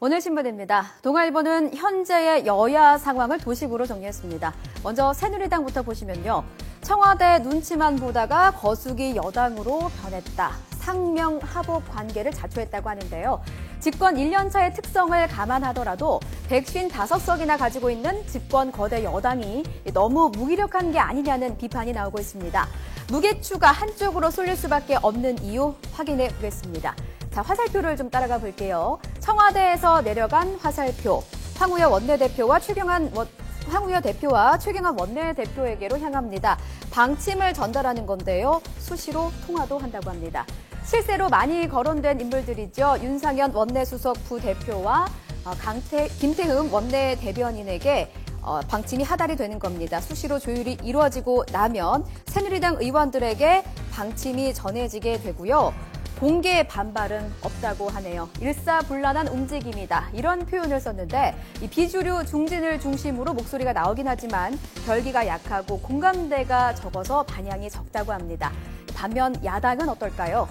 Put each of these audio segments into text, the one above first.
오늘 신문입니다. 동아일보는 현재의 여야 상황을 도식으로 정리했습니다. 먼저 새누리당부터 보시면요. 청와대 눈치만 보다가 거수기 여당으로 변했다. 상명하복 관계를 자초했다고 하는데요. 집권 1년차의 특성을 감안하더라도 155석이나 가지고 있는 집권 거대 여당이 너무 무기력한 게 아니냐는 비판이 나오고 있습니다. 무게추가 한쪽으로 쏠릴 수밖에 없는 이유 확인해 보겠습니다. 자, 화살표를 좀 따라가 볼게요. 청와대에서 내려간 화살표, 황우여 원내대표와 최경환 원내대표에게로 향합니다. 방침을 전달하는 건데요. 수시로 통화도 한다고 합니다. 실제로 많이 거론된 인물들이죠. 윤상현 원내수석 부대표와 김태흠 원내대변인에게 방침이 하달이 되는 겁니다. 수시로 조율이 이루어지고 나면 새누리당 의원들에게 방침이 전해지게 되고요. 공개 반발은 없다고 하네요. 일사불란한 움직임이다. 이런 표현을 썼는데 이 비주류 중진을 중심으로 목소리가 나오긴 하지만 결기가 약하고 공감대가 적어서 반향이 적다고 합니다. 반면 야당은 어떨까요?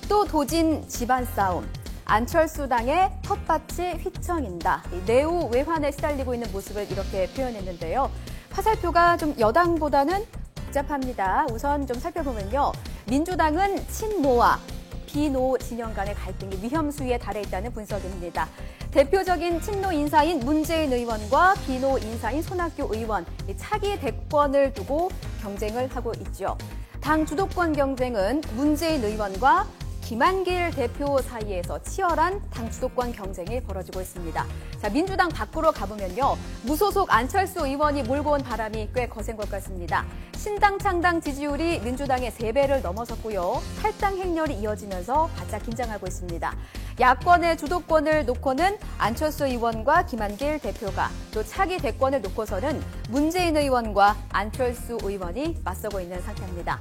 또 도진 집안 싸움. 안철수 당의 텃밭이 휘청인다. 내후 외환에 시달리고 있는 모습을 이렇게 표현했는데요. 화살표가 좀 여당보다는 복잡합니다. 우선 좀 살펴보면요. 민주당은 친노와 비노 진영 간의 갈등이 위험 수위에 달해 있다는 분석입니다. 대표적인 친노 인사인 문재인 의원과 비노 인사인 손학규 의원, 차기 대권을 두고 경쟁을 하고 있죠. 당 주도권 경쟁은 문재인 의원과 김한길 대표 사이에서 치열한 당 주도권 경쟁이 벌어지고 있습니다. 자, 민주당 밖으로 가보면요. 무소속 안철수 의원이 몰고 온 바람이 꽤 거센 것 같습니다. 신당 창당 지지율이 민주당의 3배를 넘어섰고요. 탈당 행렬이 이어지면서 바짝 긴장하고 있습니다. 야권의 주도권을 놓고는 안철수 의원과 김한길 대표가, 또 차기 대권을 놓고서는 문재인 의원과 안철수 의원이 맞서고 있는 상태입니다.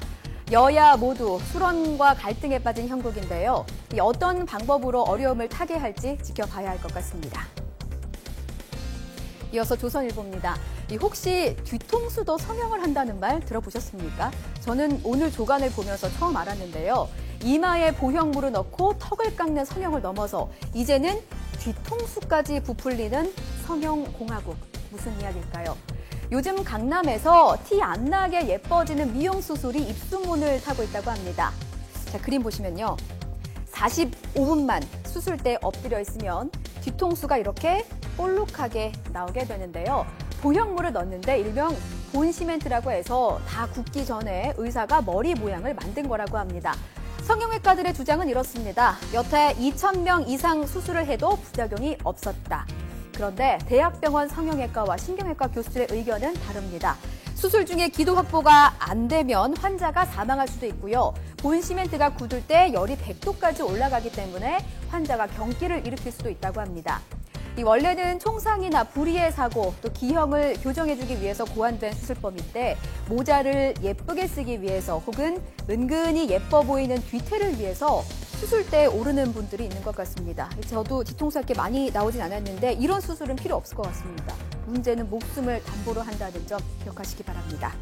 여야 모두 수론과 갈등에 빠진 형국인데요. 어떤 방법으로 어려움을 타개할지 지켜봐야 할 것 같습니다. 이어서 조선일보입니다. 혹시 뒤통수도 성형을 한다는 말 들어보셨습니까? 저는 오늘 조간을 보면서 처음 알았는데요. 이마에 보형물을 넣고 턱을 깎는 성형을 넘어서 이제는 뒤통수까지 부풀리는 성형공화국. 무슨 이야기일까요? 요즘 강남에서 티 안 나게 예뻐지는 미용 수술이 입소문을 타고 있다고 합니다. 자, 그림 보시면요. 45분만 수술대에 엎드려 있으면 뒤통수가 이렇게 볼록하게 나오게 되는데요. 보형물을 넣는데 일명 본시멘트라고 해서 다 굳기 전에 의사가 머리 모양을 만든 거라고 합니다. 성형외과들의 주장은 이렇습니다. 여태 2,000명 이상 수술을 해도 부작용이 없었다. 그런데 대학병원 성형외과와 신경외과 교수들의 의견은 다릅니다. 수술 중에 기도 확보가 안 되면 환자가 사망할 수도 있고요. 본시멘트가 굳을 때 열이 100도까지 올라가기 때문에 환자가 경기를 일으킬 수도 있다고 합니다. 원래는 총상이나 불의의 사고, 또 기형을 교정해주기 위해서 고안된 수술법인데 모자를 예쁘게 쓰기 위해서 혹은 은근히 예뻐 보이는 뒤태를 위해서 수술대에 오르는 분들이 있는 것 같습니다. 저도 뒤통수 할 게 많이 나오진 않았는데 이런 수술은 필요 없을 것 같습니다. 문제는 목숨을 담보로 한다는 점 기억하시기 바랍니다.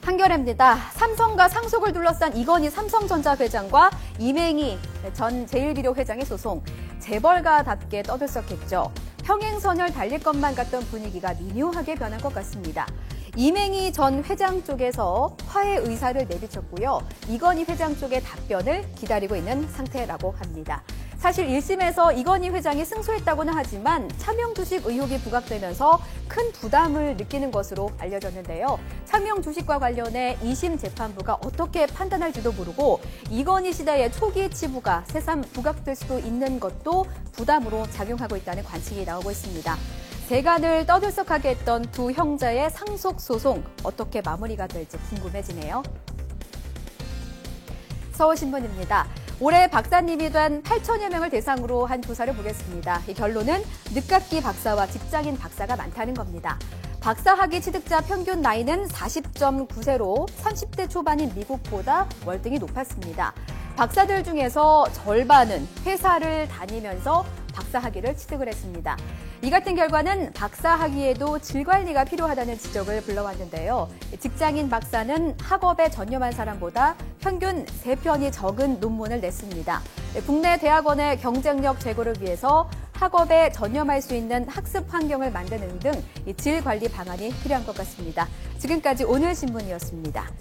한겨레입니다. 삼성과 상속을 둘러싼 이건희 삼성전자 회장과 이맹희 전 제일비료 회장의 소송. 재벌가답게 떠들썩했죠. 평행선을 달릴 것만 같던 분위기가 미묘하게 변한 것 같습니다. 이맹희 전 회장 쪽에서 화해 의사를 내비쳤고요. 이건희 회장 쪽의 답변을 기다리고 있는 상태라고 합니다. 사실 1심에서 이건희 회장이 승소했다고는 하지만 차명 주식 의혹이 부각되면서 큰 부담을 느끼는 것으로 알려졌는데요. 차명 주식과 관련해 2심 재판부가 어떻게 판단할지도 모르고 이건희 시대의 초기 치부가 새삼 부각될 수도 있는 것도 부담으로 작용하고 있다는 관측이 나오고 있습니다. 세간을 떠들썩하게 했던 두 형제의 상속 소송 어떻게 마무리가 될지 궁금해지네요. 서울신문입니다. 올해 박사님이 된 8천여 명을 대상으로 한 조사를 보겠습니다. 이 결론은 늦깎이 박사와 직장인 박사가 많다는 겁니다. 박사학위 취득자 평균 나이는 40.9세로 30대 초반인 미국보다 월등히 높았습니다. 박사들 중에서 절반은 회사를 다니면서 박사학위를 취득을 했습니다. 이 같은 결과는 박사학위에도 질 관리가 필요하다는 지적을 불러왔는데요. 직장인 박사는 학업에 전념한 사람보다 평균 3편이 적은 논문을 냈습니다. 국내 대학원의 경쟁력 제고를 위해서 학업에 전념할 수 있는 학습 환경을 만드는 등 질 관리 방안이 필요한 것 같습니다. 지금까지 오늘 신문이었습니다.